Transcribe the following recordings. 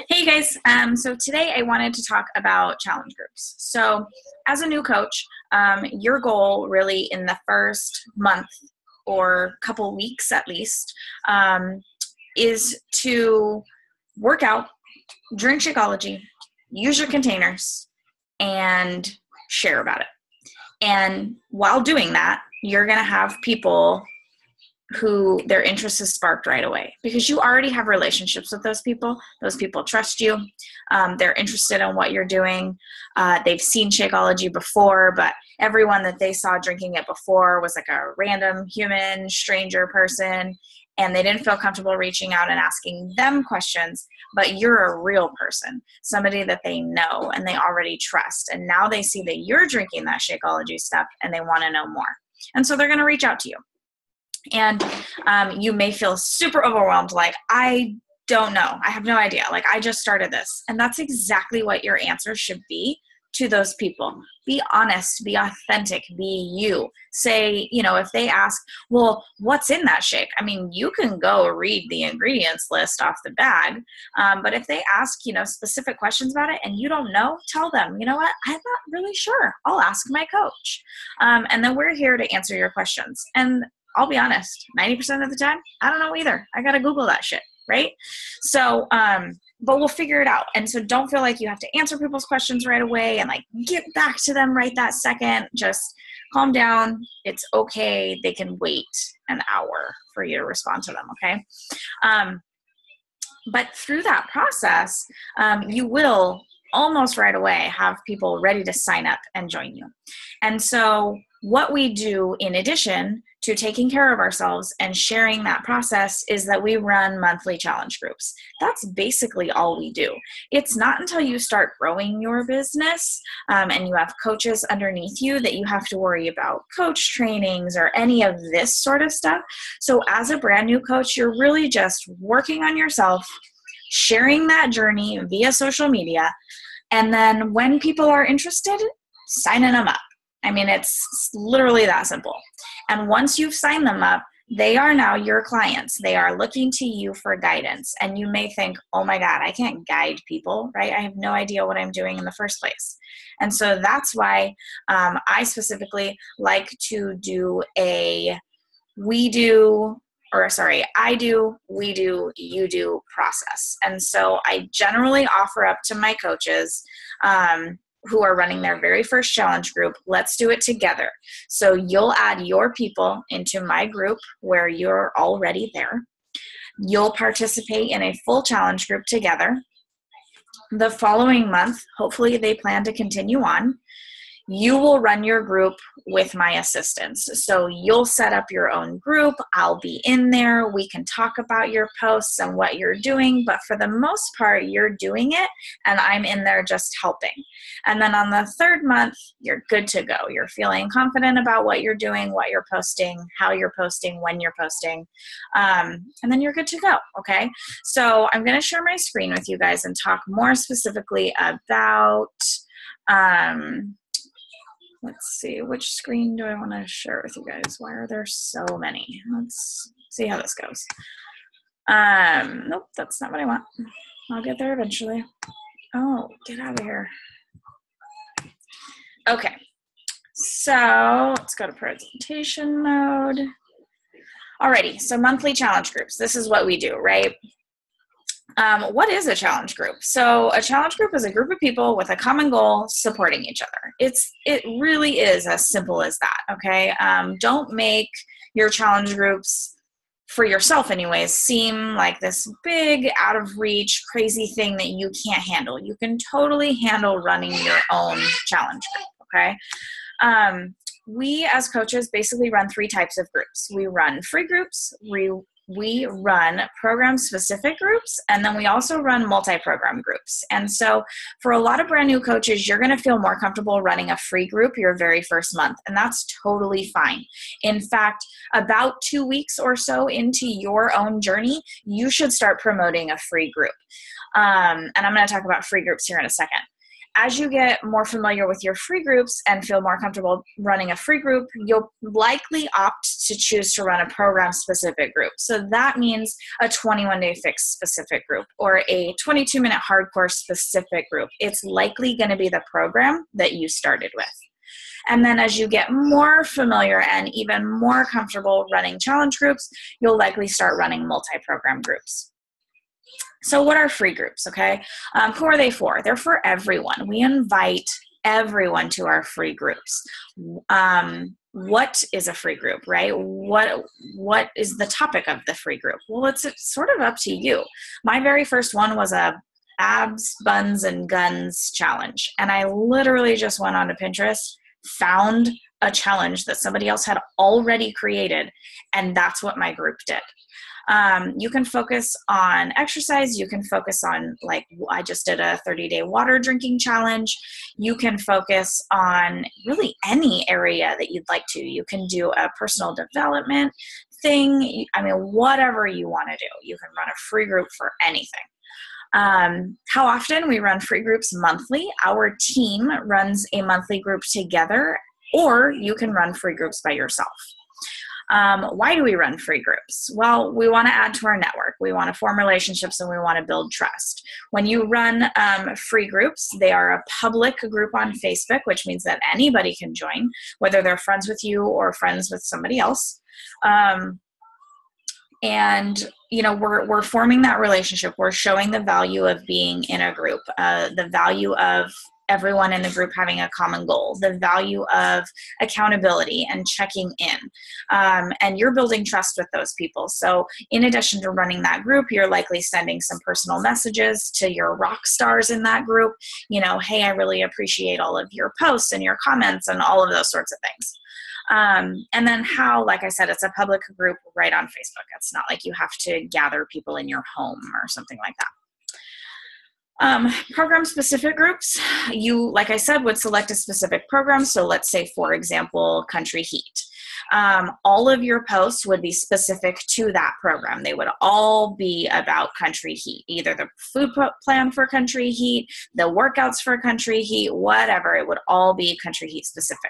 Hey guys, so today I wanted to talk about challenge groups. So, as a new coach, your goal really in the first month or couple weeks at least is to work out, drink Shakeology, use your containers, and share about it. And while doing that, you're going to have people who their interest is sparked right away because you already have relationships with those people. Those people trust you. They're interested in what you're doing. They've seen Shakeology before, but everyone that they saw drinking it before was like a random human, stranger person, and they didn't feel comfortable reaching out and asking them questions, but you're a real person, somebody that they know and they already trust. And now they see that you're drinking that Shakeology stuff and they want to know more. And so they're going to reach out to you. And you may feel super overwhelmed, like, I don't know. I have no idea. Like, I just started this. And that's exactly what your answer should be to those people. Be honest, be authentic, be you. Say, if they ask, well, what's in that shake? I mean, you can go read the ingredients list off the bag. But if they ask, specific questions about it and you don't know, tell them, you know what? I'm not really sure. I'll ask my coach. And then we're here to answer your questions. And I'll be honest, 90% of the time, I don't know either. I got to Google that shit, right? So, but we'll figure it out. And so don't feel like you have to answer people's questions right away and like get back to them right that second. Just calm down. It's okay. They can wait an hour for you to respond to them, okay? But through that process, you will almost right away have people ready to sign up and join you. And so what we do in addition to taking care of ourselves and sharing that process is that we run monthly challenge groups. That's basically all we do. It's not until you start growing your business and you have coaches underneath you that you have to worry about coach trainings or any of this sort of stuff. So as a brand new coach, you're really just working on yourself, sharing that journey via social media, and then when people are interested, signing them up. I mean, it's literally that simple. And once you've signed them up, they are now your clients. They are looking to you for guidance. And you may think, oh my God, I can't guide people, right? I have no idea what I'm doing in the first place. And so that's why I specifically like to do I do, we do, you do process. And so I generally offer up to my coaches who are running their very first challenge group, let's do it together. So you'll add your people into my group where you're already there. You'll participate in a full challenge group together. The following month, hopefully they plan to continue on. You will run your group with my assistance. So you'll set up your own group. I'll be in there. We can talk about your posts and what you're doing. But for the most part, you're doing it and I'm in there just helping. And then on the third month, you're good to go. You're feeling confident about what you're doing, what you're posting, how you're posting, when you're posting. And then you're good to go. Okay. So I'm going to share my screen with you guys and talk more specifically about, let's see, which screen do I want to share with you guys? Why are there so many? Let's see how this goes. Nope, that's not what I want. I'll get there eventually. Oh, get out of here. Okay, so let's go to presentation mode. Alrighty, so monthly challenge groups. This is what we do, right? What is a challenge group? So a challenge group is a group of people with a common goal supporting each other. It really is as simple as that, okay? Don't make your challenge groups, for yourself anyways, seem like this big, out of reach, crazy thing that you can't handle. You can totally handle running your own challenge group, okay? We as coaches basically run 3 types of groups. We run free groups, we run program-specific groups, and then we also run multi-program groups. And so for a lot of brand new coaches, you're going to feel more comfortable running a free group your very first month, and that's totally fine. In fact, about 2 weeks or so into your own journey, you should start promoting a free group. And I'm going to talk about free groups here in a second. as you get more familiar with your free groups and feel more comfortable running a free group, you'll likely opt to choose to run a program-specific group. So that means a 21-day fix specific group or a 22-minute hardcore specific group. It's likely going to be the program that you started with. And then as you get more familiar and even more comfortable running challenge groups, you'll likely start running multi-program groups. So what are free groups, okay? Who are they for? They're for everyone. We invite everyone to our free groups. What is a free group, right? What is the topic of the free group? Well, it's sort of up to you. My very first one was a abs, buns, and guns challenge. And I literally just went onto Pinterest, found a challenge that somebody else had already created, and that's what my group did. You can focus on exercise. You can focus on, like, I just did a 30-day water drinking challenge. You can focus on really any area that you'd like to. You can do a personal development thing. I mean, whatever you want to do. You can run a free group for anything. How often? We run free groups monthly. Our team runs a monthly group together, or you can run free groups by yourself. Why do we run free groups? Well, we want to add to our network. We want to form relationships and we want to build trust. When you run free groups, they are a public group on Facebook, which means that anybody can join, whether they're friends with you or friends with somebody else. And, you know, we're forming that relationship. We're showing the value of being in a group, the value of everyone in the group having a common goal, the value of accountability and checking in. And you're building trust with those people. So in addition to running that group, you're likely sending some personal messages to your rock stars in that group. You know, hey, I really appreciate all of your posts and your comments and all of those sorts of things. And then how, like I said, it's a public group right on Facebook. It's not like you have to gather people in your home or something like that. Program-specific groups, you, like I said, would select a specific program. So let's say, for example, Country Heat. All of your posts would be specific to that program. They would all be about Country Heat, either the food plan for Country Heat, the workouts for Country Heat, whatever. It would all be Country Heat specific.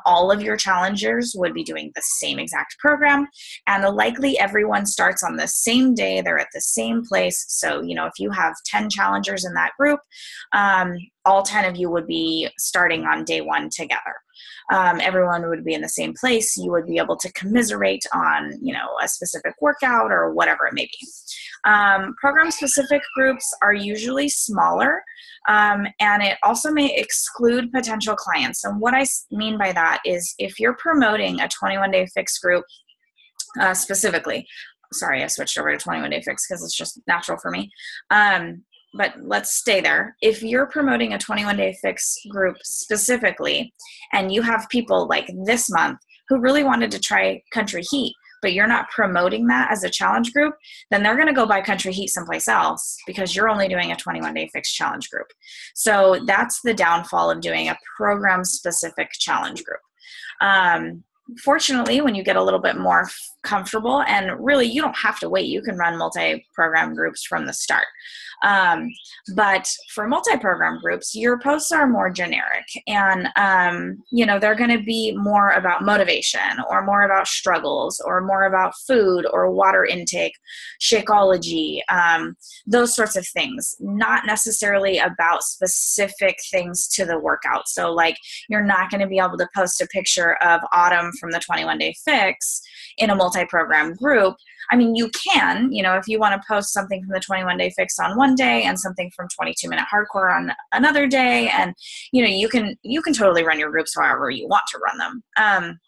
All of your challengers would be doing the same exact program, and likely everyone starts on the same day. They're at the same place. So, you know, if you have 10 challengers in that group, all 10 of you would be starting on day one together. Everyone would be in the same place. You would be able to commiserate on, you know, a specific workout or whatever it may be. Program-specific groups are usually smaller, and it also may exclude potential clients. And what I mean by that is if you're promoting a 21-day fix group specifically, sorry, I switched over to 21-day fix because it's just natural for me. But let's stay there. If you're promoting a 21-day fix group specifically, and you have people like this month who really wanted to try Country Heat, but you're not promoting that as a challenge group, then they're going to go buy Country Heat someplace else because you're only doing a 21-day fix challenge group. So that's the downfall of doing a program-specific challenge group. Fortunately, when you get a little bit more comfortable, and really you don't have to wait, you can run multi-program groups from the start. But for multi-program groups, your posts are more generic, and you know, they're going to be more about motivation or more about struggles or more about food or water intake, Shakeology, those sorts of things, not necessarily about specific things to the workout. So like, you're not going to be able to post a picture of Autumn from the 21-day fix in a multi-program group. I mean, you can, you know, if you want to post something from the 21-day fix on one day and something from 22-minute hardcore on another day, and you know, you can totally run your groups however you want to run them.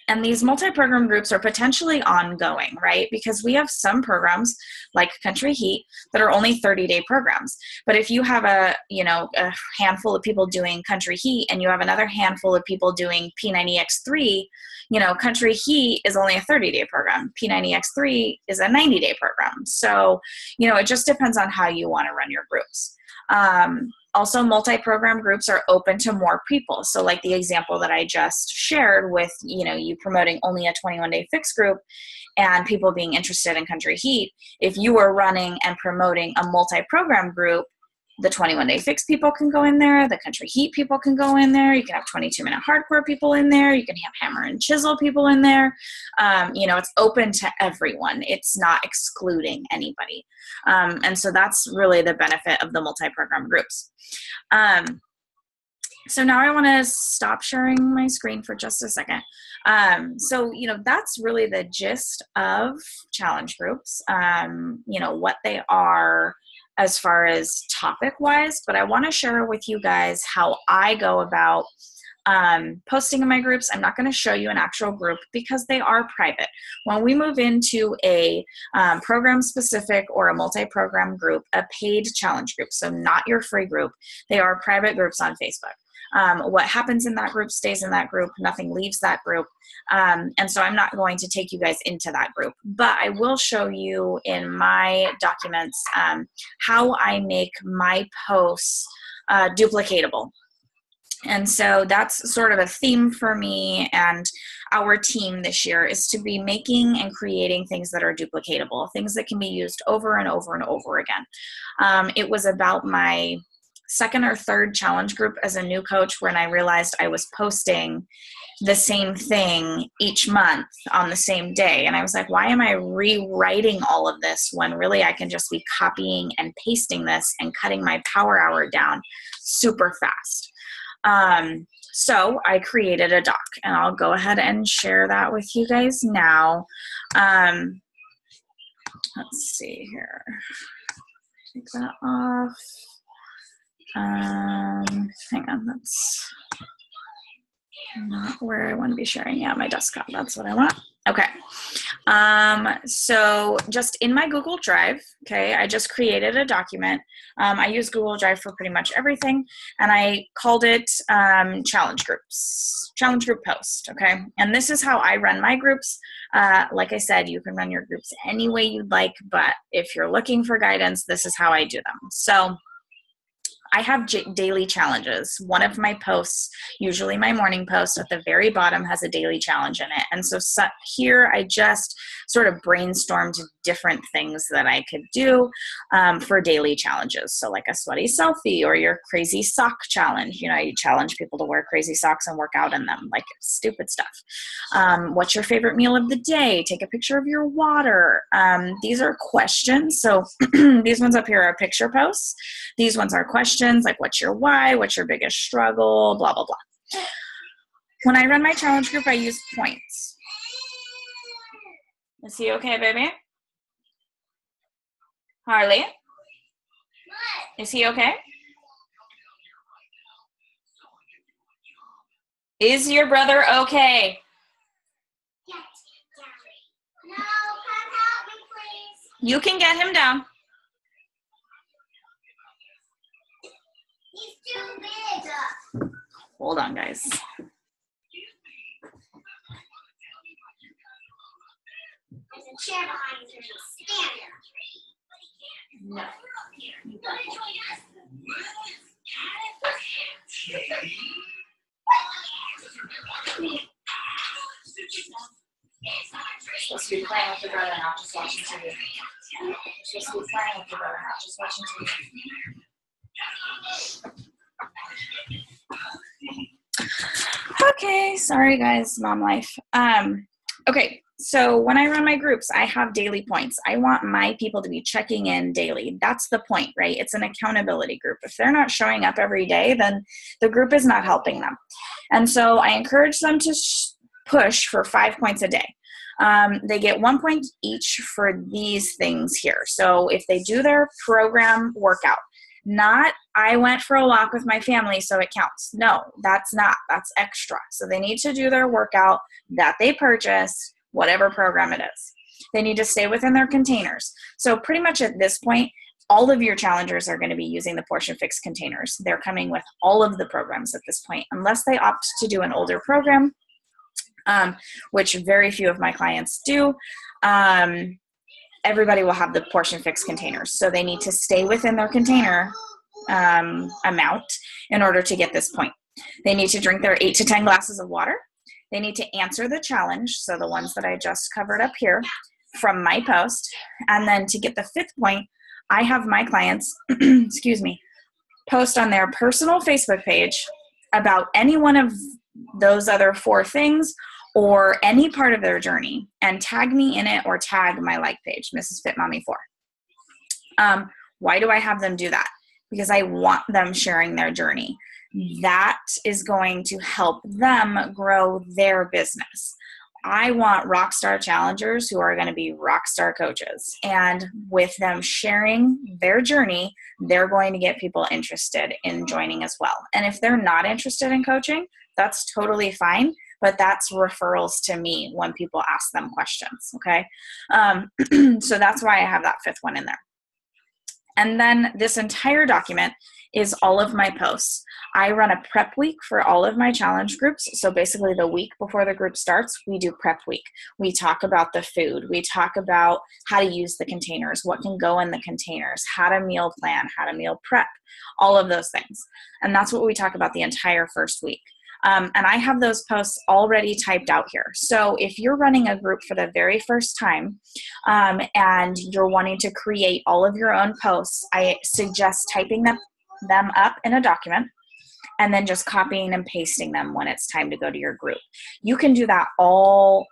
And these multi-program groups are potentially ongoing, right? Because we have some programs like Country Heat that are only 30-day programs. But if you have a handful of people doing Country Heat and you have another handful of people doing P90X3, you know, Country Heat is only a 30-day program. P90X3 is a 90-day program. So, you know, it just depends on how you want to run your groups. Also, multi-program groups are open to more people. So like the example that I just shared with, you know, you promoting only a 21-day fix group and people being interested in Country Heat, if you were running and promoting a multi-program group, the 21-day fix people can go in there. The country heat people can go in there. You can have 22-minute hardcore people in there. You can have hammer and chisel people in there. It's open to everyone. It's not excluding anybody. And so that's really the benefit of the multi-program groups. So now I want to stop sharing my screen for just a second. That's really the gist of challenge groups, what they are as far as topic wise, but I want to share with you guys how I go about posting in my groups. I'm not going to show you an actual group because they are private. When we move into a program specific or a multi-program group, a paid challenge group, so not your free group, they are private groups on Facebook. What happens in that group stays in that group. Nothing leaves that group. And so I'm not going to take you guys into that group, but I will show you in my documents how I make my posts duplicatable. And so that's sort of a theme for me and our team this year, is to be making and creating things that are duplicatable, things that can be used over and over and over again. It was about my second or third challenge group as a new coach when I realized I was posting the same thing each month on the same day. And I was like, why am I rewriting all of this when really I can just be copying and pasting this and cutting my power hour down super fast? So I created a doc, and I'll go ahead and share that with you guys now. Let's see here. Take that off. Hang on, that's not where I want to be sharing. Yeah, my desktop, that's what I want. Okay. So just in my Google Drive, okay, I just created a document. I use Google Drive for pretty much everything, and I called it challenge group post, okay? And this is how I run my groups. Like I said, you can run your groups any way you'd like, but if you're looking for guidance, this is how I do them. So I have daily challenges. One of my posts, usually my morning post at the very bottom, has a daily challenge in it. And so here I just sort of brainstormed different things that I could do for daily challenges. So like a sweaty selfie or your crazy sock challenge. You challenge people to wear crazy socks and work out in them, like stupid stuff. What's your favorite meal of the day? Take a picture of your water. These are questions. So these ones up here are picture posts. These ones are questions. Like, what's your why? What's your biggest struggle? Blah, blah, blah. When I run my challenge group, I use points. Is he okay, baby? Harley? Is he okay? Is your brother okay? No, come help me, please. You can get him down. He's too big. Hold on, guys. There's a chair behind you. Stand there. No. You're supposed to be playing with your brother, not just watching TV. You're supposed to be playing with your brother, not just watching TV. Okay, sorry guys, mom life. Okay, so when I run my groups, I have daily points. I want my people to be checking in daily. That's the point, right? It's an accountability group. If they're not showing up every day, then the group is not helping them. And so I encourage them to push for 5 points a day. They get 1 point each for these things here. So if they do their program workout, not I went for a walk with my family so it counts. No, that's not. That's extra. So they need to do their workout that they purchased, whatever program it is. They need to stay within their containers. So pretty much at this point, all of your challengers are going to be using the Portion Fix containers. They're coming with all of the programs at this point, unless they opt to do an older program, which very few of my clients do. Everybody will have the Portion Fix containers. So they need to stay within their container amount in order to get this point. They need to drink their 8 to 10 glasses of water. They need to answer the challenge, so the ones that I just covered up here from my post. And then to get the 5th point, I have my clients, excuse me, post on their personal Facebook page about any one of those other 4 things or any part of their journey and tag me in it or tag my like page, Mrs. Fit Mommy 4. Why do I have them do that? Because I want them sharing their journey. That is going to help them grow their business. I want rock star challengers who are going to be rock star coaches. And with them sharing their journey, they're going to get people interested in joining as well. And if they're not interested in coaching, that's totally fine. But that's referrals to me when people ask them questions. Okay. So that's why I have that 5th one in there. And then this entire document is all of my posts. I run a prep week for all of my challenge groups. So basically the week before the group starts, we do prep week. We talk about the food. We talk about how to use the containers, what can go in the containers, how to meal plan, how to meal prep, all of those things. And that's what we talk about the entire first week. And I have those posts already typed out here. So if you're running a group for the very first time and you're wanting to create all of your own posts, I suggest typing them up in a document and then just copying and pasting them when it's time to go to your group. You can do that all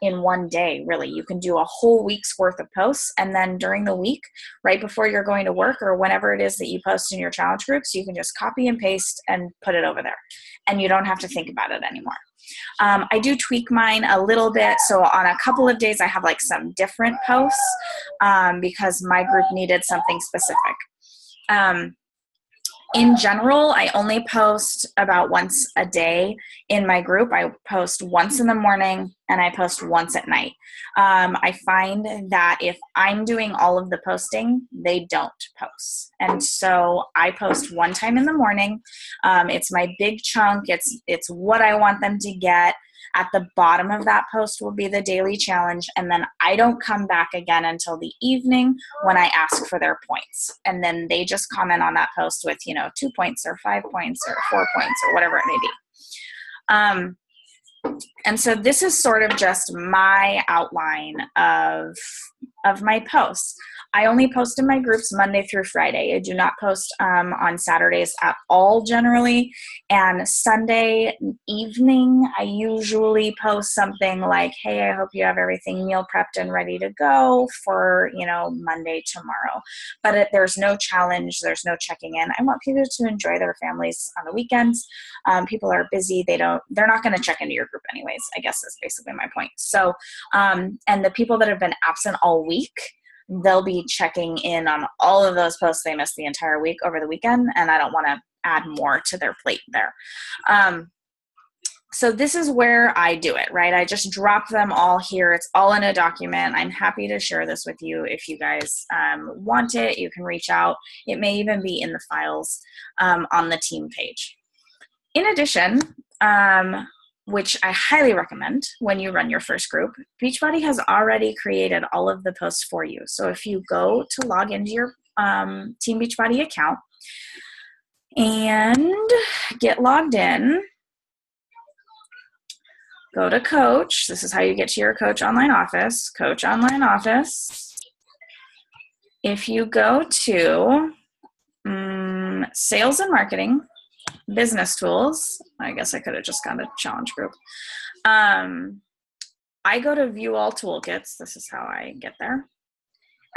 in one day, really. You can do a whole week's worth of posts, and then during the week, right before you're going to work or whenever it is that you post in your challenge groups, you can just copy and paste and put it over there, and you don't have to think about it anymore. I do tweak mine a little bit. So on a couple of days, I have like some different posts because my group needed something specific. In general, I only post about once a day in my group. I post once in the morning and I post once at night. I find that if I'm doing all of the posting, they don't post. And so I post one time in the morning. It's my big chunk. It's what I want them to get. At the bottom of that post will be the daily challenge. And then I don't come back again until the evening when I ask for their points. And then they just comment on that post with, 2 points or 5 points or 4 points or whatever it may be. And so this is sort of just my outline of my posts. I only post in my groups Monday through Friday. I do not post on Saturdays at all generally. And Sunday evening, I usually post something like, hey, I hope you have everything meal prepped and ready to go for, Monday tomorrow. But there's no challenge. There's no checking in. I want people to enjoy their families on the weekends. People are busy. They're not going to check into your group anyways, I guess is basically my point. So, and the people that have been absent all week, they'll be checking in on all of those posts they missed the entire week over the weekend, and I don't want to add more to their plate there. So this is where I do it, right? I just drop them all here. It's all in a document. I'm happy to share this with you. If you guys want it, you can reach out. It may even be in the files on the team page. In addition, which I highly recommend when you run your first group, Beachbody has already created all of the posts for you. So if you go to log into your Team Beachbody account and get logged in, go to Coach. This is how you get to your Coach Online Office. Coach Online Office. If you go to Sales and Marketing, Business Tools. I guess I could have just got a challenge group. I go to View All Toolkits. This is how I get there.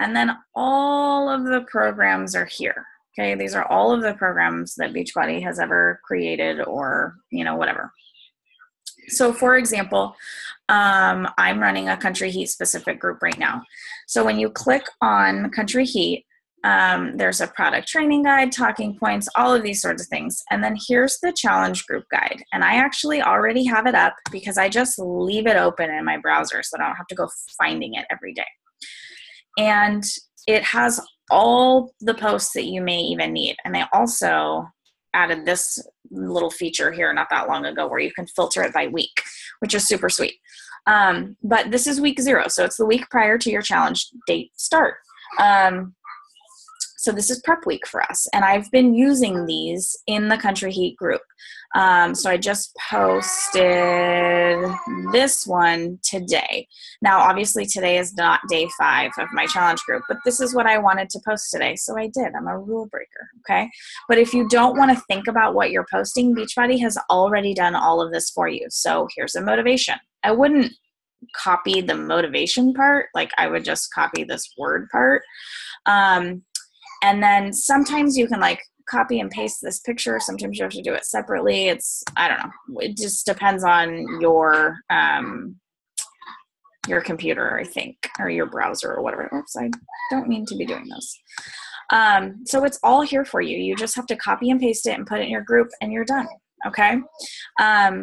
And then all of the programs are here. Okay, these are all of the programs that Beachbody has ever created or, whatever. So for example, I'm running a Country Heat specific group right now. So when you click on Country Heat, there's a product training guide, talking points, all of these sorts of things. And then here's the challenge group guide. And I actually already have it up because I just leave it open in my browser so I don't have to go finding it every day. And it has all the posts that you may even need. And they also added this little feature here not that long ago where you can filter it by week, which is super sweet. But this is week 0. So it's the week prior to your challenge date start. So this is prep week for us, and I've been using these in the Country Heat group. So I just posted this one today. Now, obviously today is not day 5 of my challenge group, but this is what I wanted to post today, so I did. I'm a rule breaker, okay? But if you don't want to think about what you're posting, Beachbody has already done all of this for you. So here's a motivation. I wouldn't copy the motivation part, like I would just copy this word part. And then sometimes you can like copy and paste this picture. Sometimes you have to do it separately. I don't know. It just depends on your computer, I think, or your browser or whatever. Oops, I don't mean to be doing this. So it's all here for you. You just have to copy and paste it and put it in your group and you're done. Okay.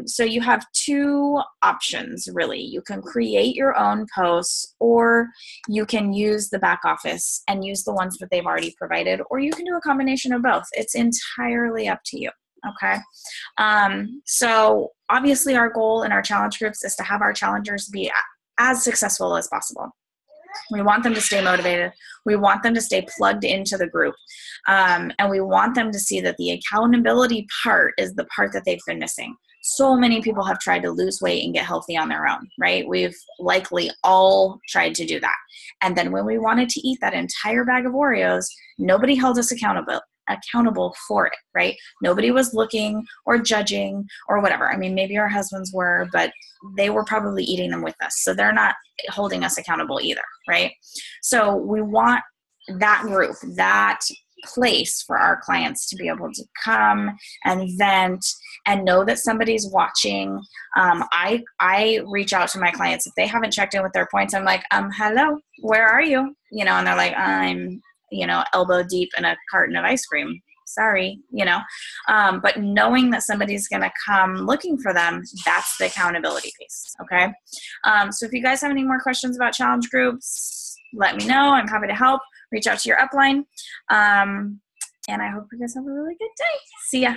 So you have 2 options, really. You can create your own posts, or you can use the back office and use the ones that they've already provided, or you can do a combination of both. It's entirely up to you. Okay. So obviously our goal in our challenge groups is to have our challengers be as successful as possible. We want them to stay motivated. We want them to stay plugged into the group. And we want them to see that the accountability part is the part that they've been missing. So many people have tried to lose weight and get healthy on their own, right? We've likely all tried to do that. And then when we wanted to eat that entire bag of Oreos, nobody held us accountable for it, right? Nobody was looking or judging or whatever. I mean, maybe our husbands were, but they were probably eating them with us. So they're not holding us accountable either, right? So we want that group, that place for our clients to be able to come and vent and know that somebody's watching. I reach out to my clients if they haven't checked in with their points. I'm like, hello, where are you? And they're like, I'm elbow deep in a carton of ice cream. Sorry, but knowing that somebody's going to come looking for them, that's the accountability piece. Okay. So if you guys have any more questions about challenge groups, let me know. I'm happy to help. Reach out to your upline. And I hope you guys have a really good day. See ya.